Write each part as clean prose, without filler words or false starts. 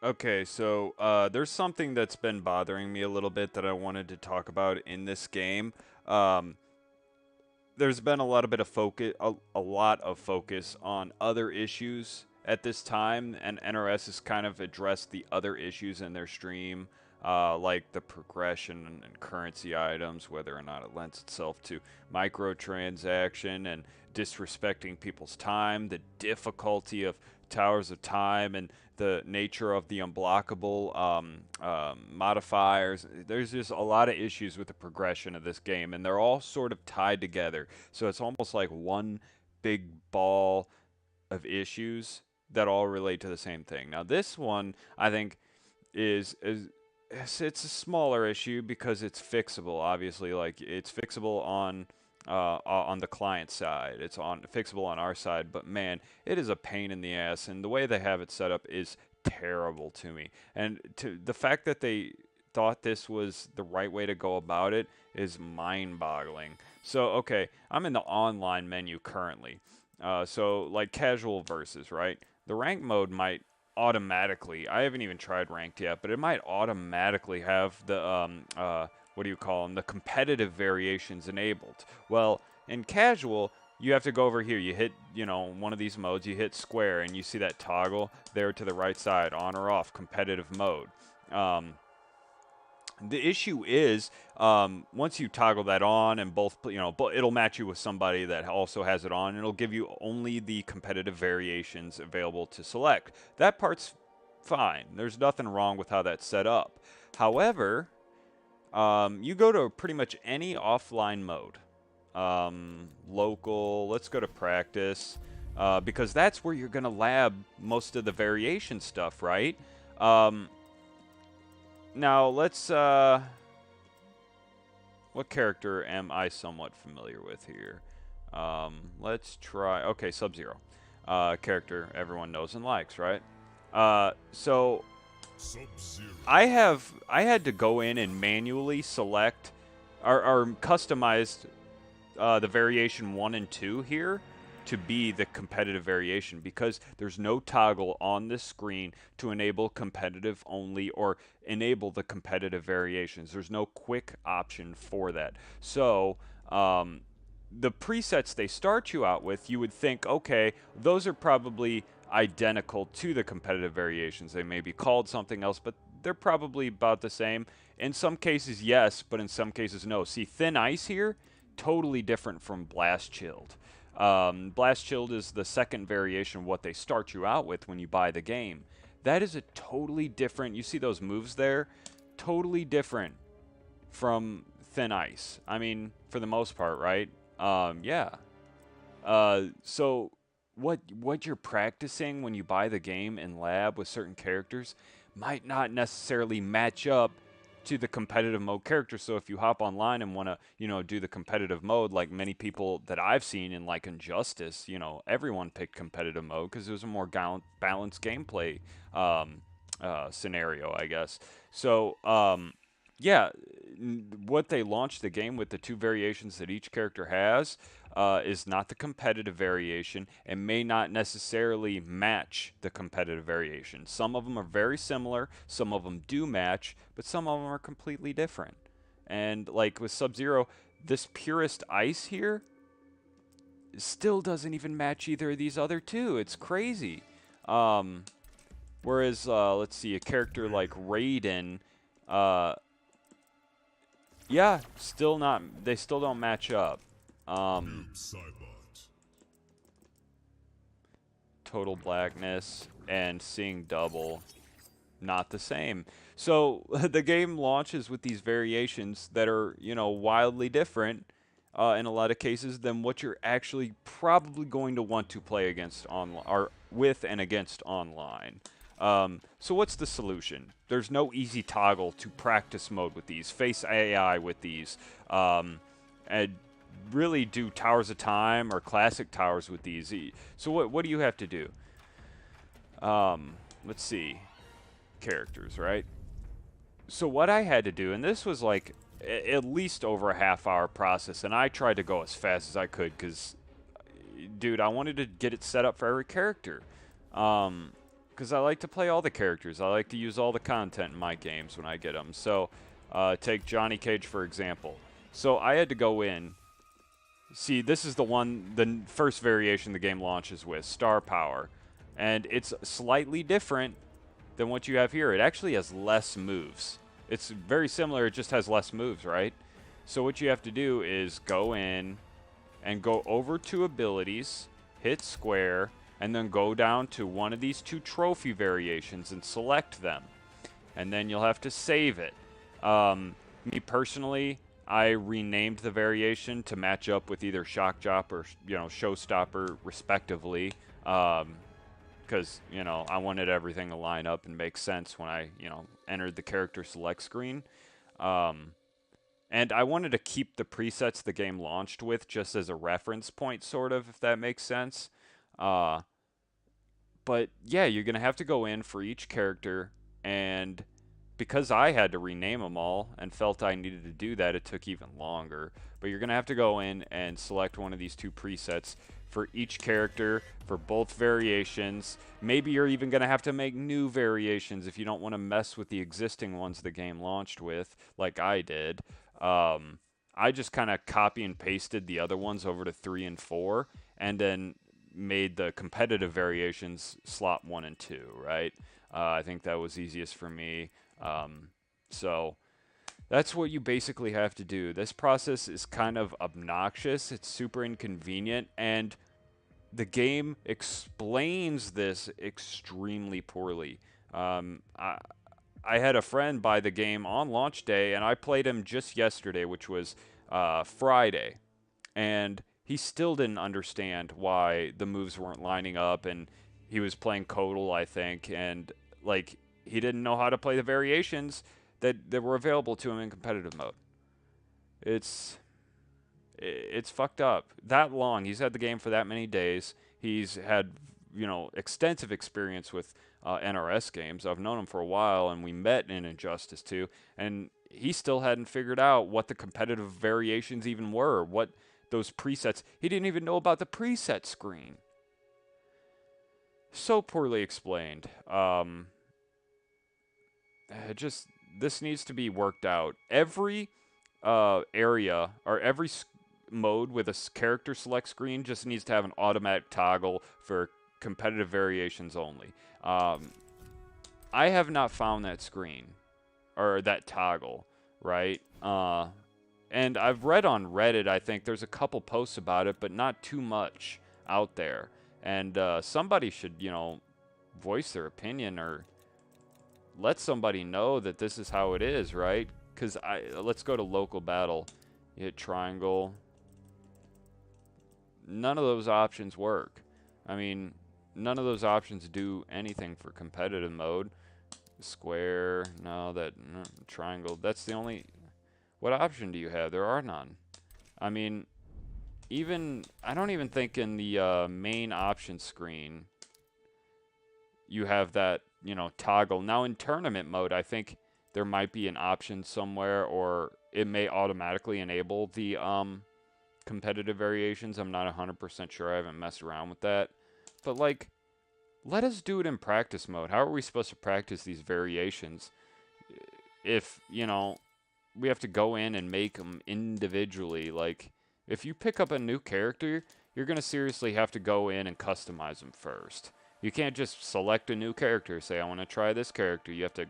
Okay, so there's something that's been bothering me a little bit that I wanted to talk about in this game. Um, there's been a lot of bit of focus, a lot of focus on other issues at this time, and NRS has kind of addressed the other issues in their stream, like the progression and currency items, whether or not it lends itself to microtransaction and disrespecting people's time, the difficulty of Towers of Time, and the nature of the unblockable modifiers. There's just a lot of issues with the progression of this game, and they're all sort of tied together. So it's almost like one big ball of issues that all relate to the same thing. Now, this one, I think, is it's a smaller issue because it's fixable. Obviously, like it's fixable on the client side. It's on fixable on our side, but man, it is a pain in the ass, and the way they have it set up is terrible to me. And to the fact that they thought this was the right way to go about it is mind-boggling. So, okay, I'm in the online menu currently. So, like casual versus, right? The rank mode might automatically, I haven't even tried ranked yet, but it might automatically have the what do you call them, the competitive variations enabled. Well, in casual, you have to go over here. You hit, one of these modes. You hit square, and you see that toggle there to the right side, on or off, competitive mode. Um, the issue is once you toggle that on and both, it'll match you with somebody that also has it on. And it'll give you only the competitive variations available to select. That part's fine. There's nothing wrong with how that's set up. However, you go to pretty much any offline mode. Local, let's go to practice, because that's where you're going to lab most of the variation stuff, right? Um, now, what character am I somewhat familiar with here? Let's try, okay, Sub-Zero. Character everyone knows and likes, right? So Sub-Zero. I had to go in and manually select or customized the variation 1 and 2 here to be the competitive variation because there's no toggle on this screen to enable competitive only or enable the competitive variations. There's no quick option for that. So, the presets they start you out with, you would think, okay, those are probably identical to the competitive variations. They may be called something else, but they're probably about the same. In some cases, yes, but in some cases, no. See, Thin Ice here, totally different from Blast Chilled. Blast Chilled is the second variation of what they start you out with when you buy the game. That is a totally different, you see those moves there? Totally different from Thin Ice. I mean, for the most part, right? Yeah. So what you're practicing when you buy the game in lab with certain characters might not necessarily match up to the competitive mode character. So if you hop online and want to, do the competitive mode, like many people that I've seen in like Injustice, everyone picked competitive mode because it was a more balanced gameplay scenario, I guess. So yeah, what they launched the game with, the two variations that each character has, is not the competitive variation and may not necessarily match the competitive variation. Some of them are very similar, some of them do match, but some of them are completely different. And like with Sub-Zero, this purest ice here still doesn't even match either of these other two. It's crazy. Um, whereas, let's see, a character like Raiden, uh, yeah, still not. They still don't match up. Um, Noob Saibot. Total blackness and seeing double, not the same. So the game launches with these variations that are, wildly different in a lot of cases than what you're actually probably going to want to play against online or with and against online. So what's the solution? There's no easy toggle to practice mode with these, face AI with these, and really do Towers of Time or classic towers with these. So what do you have to do? Let's see, characters, right? So what I had to do, and this was like at least over a half-hour process, and I tried to go as fast as I could because, dude, I wanted to get it set up for every character. because I like to play all the characters. I like to use all the content in my games when I get them. So, take Johnny Cage for example. So I had to go in. See, this is the first variation the game launches with, Star Power. And it's slightly different than what you have here. It actually has less moves. It's very similar, it just has less moves, right? So what you have to do is go in and go over to abilities, hit square, and then go down to one of these two trophy variations and select them. And then you'll have to save it. Me personally, I renamed the variation to match up with either Shock Drop or Showstopper, respectively, because I wanted everything to line up and make sense when I entered the character select screen, and I wanted to keep the presets the game launched with just as a reference point, sort of, if that makes sense. Uh, but yeah, you're gonna have to go in for each character, and because I had to rename them all and felt I needed to do that, it took even longer. But you're going to have to go in and select one of these two presets for each character for both variations. Maybe you're even going to have to make new variations if you don't want to mess with the existing ones the game launched with, like I did. I just kind of copy and pasted the other ones over to 3 and 4 and then made the competitive variations slot 1 and 2, right? I think that was easiest for me. So that's what you basically have to do. This process is kind of obnoxious. It's super inconvenient, and the game explains this extremely poorly. I had a friend buy the game on launch day, and I played him just yesterday, which was Friday, and he still didn't understand why the moves weren't lining up, and he was playing Codal, I think, and like he didn't know how to play the variations that were available to him in competitive mode. It's fucked up. That long. He's had the game for that many days. He's had extensive experience with NRS games. I've known him for a while, and we met in Injustice 2, and he still hadn't figured out what the competitive variations even were. What those presets. He didn't even know about the preset screen. So poorly explained. Just this needs to be worked out. Every area or every mode with a character select screen just needs to have an automatic toggle for competitive variations only. I have not found that screen or that toggle, right? And I've read on Reddit, I think there's a couple posts about it, but not too much out there. And somebody should, voice their opinion or let somebody know that this is how it is, right? Because let's go to local battle. You hit triangle. None of those options work. I mean, none of those options do anything for competitive mode. Square, no, triangle. That's the only. What option do you have? There are none. I mean, I don't even think in the main option screen you have that, toggle. Now in tournament mode, I think there might be an option somewhere, or it may automatically enable the competitive variations. I'm not 100% sure. I haven't messed around with that. But like, let us do it in practice mode. How are we supposed to practice these variations if, we have to go in and make them individually? Like, if you pick up a new character, you're going to seriously have to go in and customize them first. You can't just select a new character, say, I want to try this character. You have to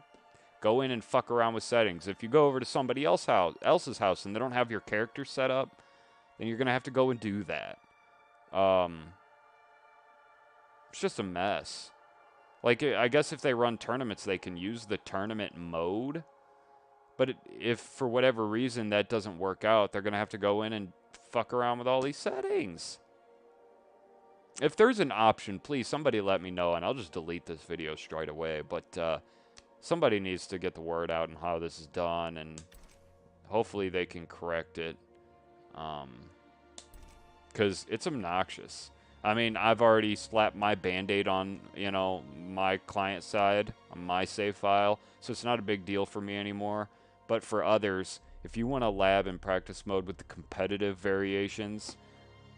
go in and fuck around with settings. If you go over to somebody else's house and they don't have your character set up, then you're going to have to go and do that. It's just a mess. Like, I guess if they run tournaments, they can use the tournament mode. But if for whatever reason that doesn't work out, they're going to have to go in and fuck around with all these settings. If there's an option, please, somebody let me know, and I'll just delete this video straight away. But somebody needs to get the word out on how this is done, and hopefully they can correct it. Because it's obnoxious. I mean, I've already slapped my Band-Aid on, my client side, on my save file, so it's not a big deal for me anymore. But for others, if you want to lab in practice mode with the competitive variations,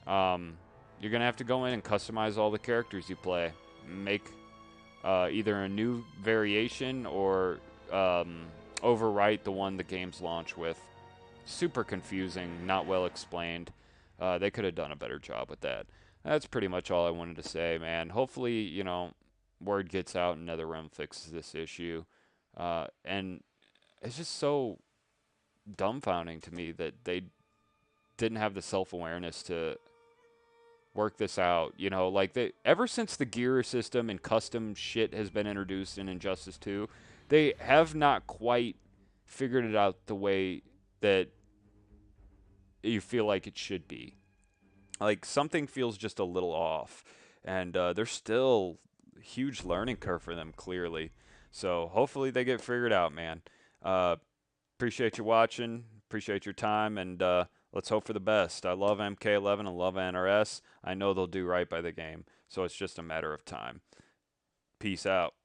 you're going to have to go in and customize all the characters you play. Make either a new variation or um, overwrite the one the games launch with. Super confusing, not well explained. They could have done a better job with that. That's pretty much all I wanted to say, man. Hopefully, word gets out and NetherRealm fixes this issue. And it's just so dumbfounding to me that they didn't have the self awareness to work this out. Like they ever since the gear system and custom shit has been introduced in Injustice 2, they have not quite figured it out the way that you feel like it should be. Like something feels just a little off, and there's still a huge learning curve for them clearly. So hopefully they get figured out, man. Uh, Appreciate you watching. Appreciate your time, and let's hope for the best. I love MK11. I love NRS. I know they'll do right by the game, so it's just a matter of time. Peace out.